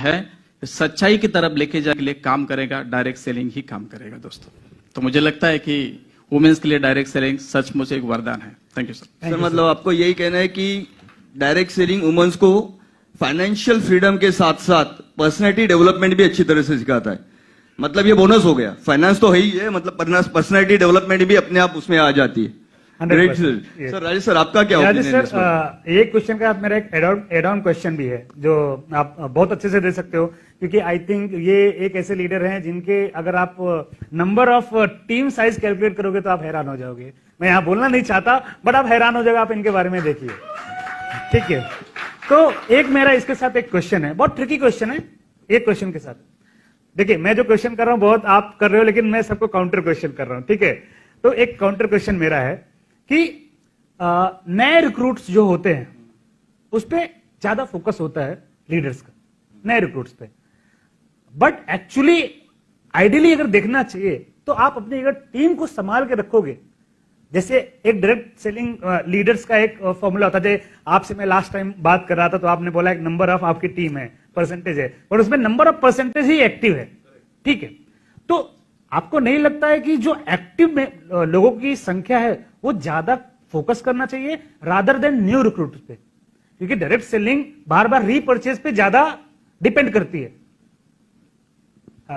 है सच्चाई की तरफ लेके जाने के लिए काम करेगा, डायरेक्ट सेलिंग ही काम करेगा दोस्तों। तो मुझे लगता है कि वुमेन्स के लिए डायरेक्ट सेलिंग सचमुच एक वरदान है। Thank you sir. सर मतलब आपको यही कहना है कि डायरेक्ट सेलिंग वुमेन्स को फाइनेंशियल फ्रीडम के साथ साथ पर्सनैलिटी डेवलपमेंट भी अच्छी तरह से सिखाता है। मतलब ये बोनस हो गया, फाइनेंस तो है ही है, मतलब पर्सनैलिटी डेवलपमेट भी अपने आप उसमें आ जाती है। Great sir. राजेश सर आपका क्या ओपिनियन है? सर एक क्वेश्चन का मेरा एक एड ऑन क्वेश्चन भी है जो आप बहुत अच्छे से दे सकते हो, क्योंकि आई थिंक ये एक ऐसे लीडर हैं जिनके अगर आप number of team size calculate करोगे तो आप हैरान हो जाओगे। मैं यहाँ बोलना नहीं चाहता बट आप हैरान हो जाओगे, आप इनके बारे में देखिए। ठीक है, तो एक मेरा इसके साथ एक क्वेश्चन है, बहुत ट्रिकी क्वेश्चन है। एक क्वेश्चन के साथ देखिए, मैं जो क्वेश्चन कर रहा हूं बहुत आप कर रहे हो, लेकिन मैं सबको काउंटर क्वेश्चन कर रहा हूं। ठीक है, तो एक काउंटर क्वेश्चन मेरा है कि नए रिक्रूट्स जो होते हैं उस पर ज्यादा फोकस होता है लीडर्स का, नए रिक्रूट्स पे। बट एक्चुअली आइडियली अगर देखना चाहिए तो आप अपनी अगर टीम को संभाल के रखोगे, जैसे एक डायरेक्ट सेलिंग लीडर्स का एक फॉर्मूला होता है। आपसे मैं लास्ट टाइम बात कर रहा था तो आपने बोला एक नंबर ऑफ आपकी टीम है, परसेंटेज है, और उसमें number of percentage he active है। ठीक है, तो आपको नहीं लगता है कि जो एक्टिव में लोगों की संख्या है वो ज्यादा फोकस करना चाहिए रादर देन न्यू रिक्रूट पे? क्योंकि डायरेक्ट सेलिंग बार बार रीपर्चेज पे ज्यादा डिपेंड करती है।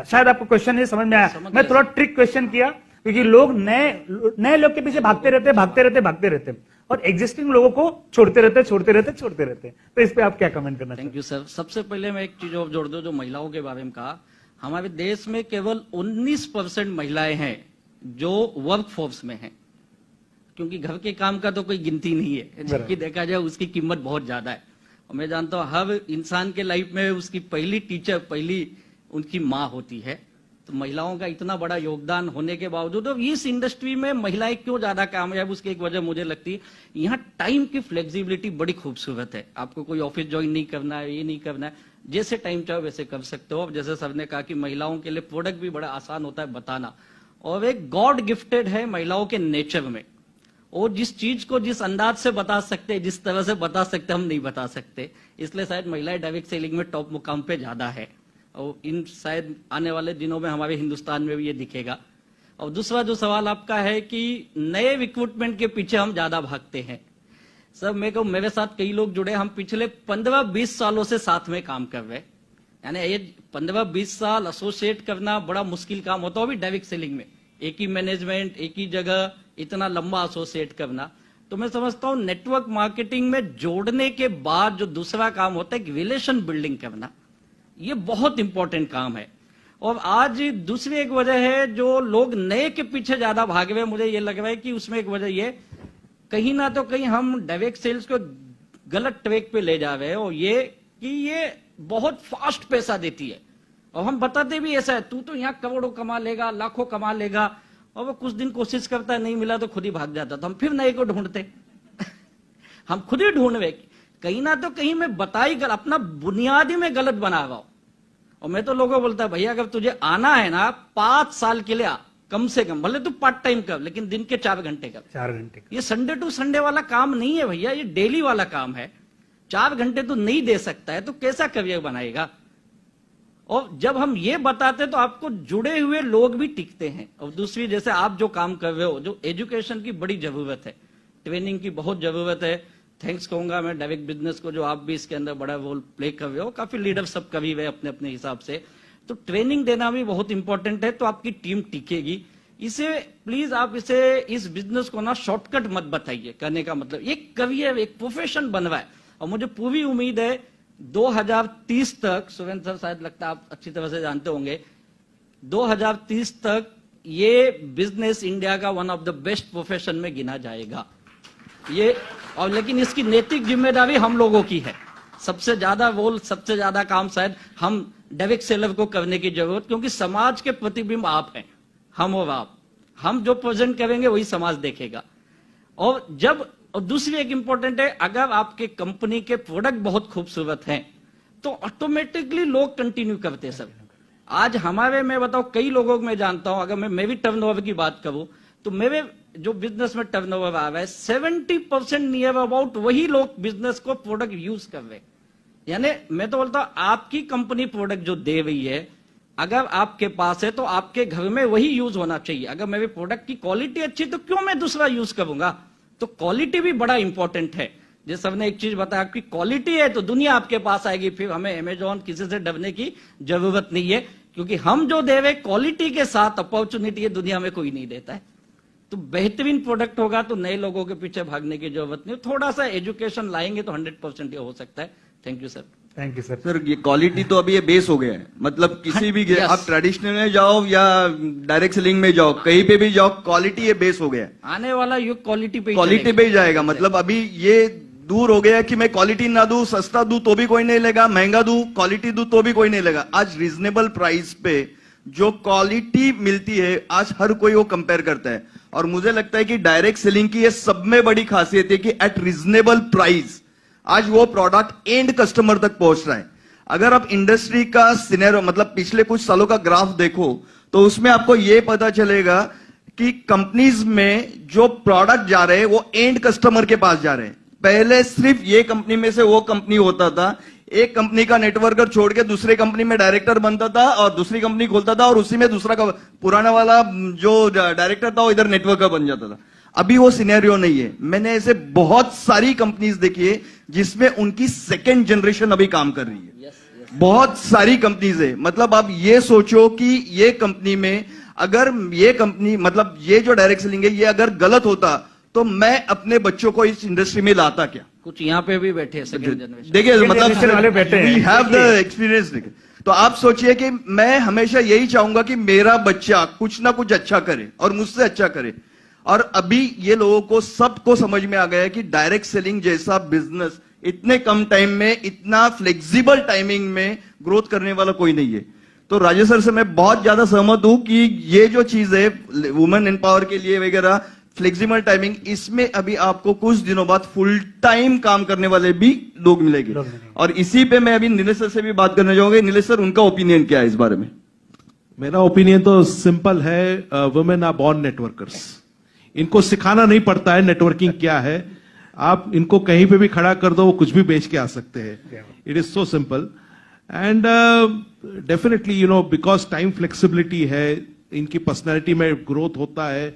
शायद आपको क्वेश्चन ये समझ में आया। मैं थोड़ा ट्रिक क्वेश्चन किया क्योंकि लोग नए लोग के पीछे भागते रहते और एग्जिस्टिंग लोगों को छोड़ते रहते। तो इस पे आप क्या कमेंट करना? Thank you sir. सबसे पहले मैं एक चीज और जोड़ दूं, जो महिलाओं के बारे में कहा, हमारे देश में केवल 19% महिलाएं हैं जो वर्क फोर्स में हैं, क्योंकि घर के काम का तो कोई गिनती नहीं है। जबकि देखा जाए उसकी कीमत बहुत ज्यादा है। और मैं जानता हूं हर इंसान के लाइफ में उसकी पहली टीचर, पहली उनकी माँ होती है। तो महिलाओं का इतना बड़ा योगदान होने के बावजूद इस इंडस्ट्री में महिलाएं क्यों ज्यादा कामयाब, उसकी एक वजह मुझे लगती है यहाँ टाइम की फ्लेक्सिबिलिटी बड़ी खूबसूरत है। आपको कोई ऑफिस ज्वाइन नहीं करना है, ये नहीं करना है, जैसे टाइम चाहो वैसे कर सकते हो। अब जैसे सर ने कहा कि महिलाओं के लिए प्रोडक्ट भी बड़ा आसान होता है बताना, और एक गॉड गिफ्टेड है महिलाओं के नेचर में। और जिस चीज को जिस अंदाज से बता सकते, जिस तरह से बता सकते, हम नहीं बता सकते। इसलिए शायद महिलाएं डायरेक्ट सेलिंग में टॉप मुकाम पे ज्यादा है, और इन शायद आने वाले दिनों में हमारे हिंदुस्तान में भी ये दिखेगा। और दूसरा जो सवाल आपका है कि नए रिक्रूटमेंट के पीछे हम ज्यादा भागते हैं। सर मेरे साथ कई लोग जुड़े, हम पिछले 15-20 सालों से साथ में काम कर रहे हैं। यानी ये 15-20 साल एसोसिएट करना बड़ा मुश्किल काम होता है, अभी डायरेक्ट सेलिंग में एक ही मैनेजमेंट, एक ही जगह, इतना लंबा एसोसिएट करना। तो मैं समझता हूं नेटवर्क मार्केटिंग में जोड़ने के बाद जो दूसरा काम होता है रिलेशन बिल्डिंग करना, ये बहुत इंपॉर्टेंट काम है। और आज दूसरी एक वजह है जो लोग नए के पीछे ज्यादा भाग रहे हैं, मुझे ये लग रहा है कि उसमें एक वजह ये कहीं ना तो कहीं हम डायरेक्ट सेल्स को गलत ट्रैक पे ले जा रहे हैं, और ये कि ये बहुत फास्ट पैसा देती है। और हम बताते भी ऐसा है, तू तो यहाँ करोड़ों कमा लेगा, लाखों कमा लेगा, और वो कुछ दिन कोशिश करता है, नहीं मिला तो खुद ही भाग जाता। तो हम फिर नए को ढूंढते हम खुद ही ढूंढ रहे, कहीं ना तो कहीं मैं बताई अपना बुनियादी में गलत बना रहा हूं। और मैं तो लोगों को बोलता है भैया अगर तुझे आना है ना 5 साल के लिए कम से कम, भले तू पार्ट टाइम कर, लेकिन दिन के 4 घंटे कर। 4 घंटे ये संडे टू संडे वाला काम नहीं है भैया, ये डेली वाला काम है। 4 घंटे तो नहीं दे सकता है तो कैसा करियर बनाएगा? और जब हम ये बताते तो आपको जुड़े हुए लोग भी टिकते हैं। और दूसरी, जैसे आप जो काम कर रहे हो, जो एजुकेशन की बड़ी जरूरत है, ट्रेनिंग की बहुत जरूरत है। थैंक्स कहूंगा मैं डायरेक्ट बिजनेस को, जो आप भी इसके अंदर बड़ा रोल प्ले कर रहे हो, काफी लीडर सब कर रहे अपने अपने हिसाब से। तो ट्रेनिंग देना भी बहुत इंपॉर्टेंट है, तो आपकी टीम टिकेगी। इसे प्लीज आप इस बिजनेस को ना शॉर्टकट मत बताइए। कहने का मतलब एक करियर, एक प्रोफेशन बन रहा है। और मुझे पूरी उम्मीद है 2030 तक, सुरेंद्र सर शायद लगता है आप अच्छी तरह से जानते होंगे, 2030 तक ये बिजनेस इंडिया का one of the best profession में गिना जाएगा ये। और लेकिन इसकी नैतिक जिम्मेदारी हम लोगों की है। सबसे ज्यादा रोल, सबसे ज्यादा काम शायद हम डायरेक्ट सेलर को करने की जरूरत, क्योंकि समाज के प्रतिबिंब आप हैं, हम और आप। हम जो प्रेजेंट करेंगे वही समाज देखेगा। और दूसरी एक इंपॉर्टेंट है, अगर आपके कंपनी के प्रोडक्ट बहुत खूबसूरत हैं तो ऑटोमेटिकली लोग कंटिन्यू करते हैं। सर आज हमारे, मैं बताऊं, कई लोगों को मैं जानता हूं, अगर मैं मेरी टर्नओवर की बात करूं तो मेरे जो बिजनेस में टर्नओवर आ रहा है 70% नियर अबाउट वही लोग बिजनेस को प्रोडक्ट यूज कर रहे। यानी मैं तो बोलता हूं आपकी कंपनी प्रोडक्ट जो दे रही है, अगर आपके पास है तो आपके घर में वही यूज होना चाहिए। अगर मेरे प्रोडक्ट की क्वालिटी अच्छी तो क्यों मैं दूसरा यूज करूंगा? तो क्वालिटी भी बड़ा इंपॉर्टेंट है। जिस सर ने एक चीज बताया, आपकी क्वालिटी है तो दुनिया आपके पास आएगी, फिर हमें अमेजॉन किसी से डरने की जरूरत नहीं है, क्योंकि हम जो दे रहे क्वालिटी के साथ अपॉर्चुनिटी है दुनिया में कोई नहीं देता है। तो बेहतरीन प्रोडक्ट होगा तो नए लोगों के पीछे भागने की जरूरत नहीं, थोड़ा सा एजुकेशन लाएंगे तो 100% ये हो सकता है। Thank you sir. Thank you sir. Sir ये क्वालिटी तो अभी ये बेस हो गया है, मतलब किसी भी Yes. आप ट्रेडिशनल में जाओ या डायरेक्ट सेलिंग में जाओ, कहीं पे भी जाओ, क्वालिटी ये बेस हो गया है। आने वाला युग क्वालिटी पे ही क्वालिटी चलेगा। पे ही जाएगा। मतलब अभी ये दूर हो गया कि मैं क्वालिटी ना दूं, सस्ता दूं तो भी कोई नहीं लेगा, महंगा दूं, क्वालिटी दूं तो भी कोई नहीं लेगा। आज रीजनेबल प्राइस पे जो क्वालिटी मिलती है आज हर कोई वो कंपेयर करता है। और मुझे लगता है कि डायरेक्ट सेलिंग की ये सब में बड़ी खासियत है कि एट रीजनेबल प्राइस आज वो प्रोडक्ट एंड कस्टमर तक पहुंच रहा है। अगर आप इंडस्ट्री का सिनेरियो मतलब पिछले कुछ सालों का ग्राफ देखो तो उसमें आपको ये पता चलेगा कि कंपनीज में जो प्रोडक्ट जा रहे हैं वो एंड कस्टमर के पास जा रहे हैं। पहले सिर्फ ये कंपनी में से वो कंपनी होता था, एक कंपनी का नेटवर्कर छोड़ के दूसरे कंपनी में डायरेक्टर बनता था और दूसरी कंपनी खोलता था और उसी में दूसरा का पुराना वाला जो डायरेक्टर था वो इधर नेटवर्कर बन जाता था। अभी वो सिनेरियो नहीं है। मैंने ऐसे बहुत सारी कंपनीज देखी है जिसमें उनकी सेकेंड जनरेशन अभी काम कर रही है। बहुत सारी कंपनीज है। मतलब आप ये सोचो कि ये कंपनी में अगर ये कंपनी मतलब ये जो डायरेक्ट सेलिंग है ये अगर गलत होता तो मैं अपने बच्चों को इस इंडस्ट्री में लाता क्या? कुछ यहाँ पे भी बैठे हैं सेकंड जनरेशन। देखिए generation वाले बैठे हैं। We have the experience. तो आप सोचिए कि मैं हमेशा यही चाहूंगा कि मेरा बच्चा कुछ ना कुछ अच्छा करे और मुझसे अच्छा करे। और अभी ये लोगों को सबको समझ में आ गया है कि डायरेक्ट सेलिंग जैसा बिजनेस इतने कम टाइम में इतना फ्लेक्सिबल टाइमिंग में ग्रोथ करने वाला कोई नहीं है। तो राजेश सर से मैं बहुत ज्यादा सहमत हूं कि ये जो चीज है वुमेन एम्पावर के लिए वगैरह फ्लेक्सिबल टाइमिंग, इसमें अभी आपको कुछ दिनों बाद फुल टाइम काम करने वाले भी लोग मिलेंगे। और इसी पे मैं अभी नीलेश सर से भी बात करना चाहूंगा। नीलेश सर उनका ओपिनियन क्या है इस बारे में? मेरा ओपिनियन तो सिंपल है, वुमेन आर बॉर्न नेटवर्कर्स। इनको सिखाना नहीं पड़ता है नेटवर्किंग क्या है। आप इनको कहीं पे भी खड़ा कर दो, वो कुछ भी बेच के आ सकते हैं। It is so simple and definitely because time flexibility है, इनकी पर्सनैलिटी में ग्रोथ होता है।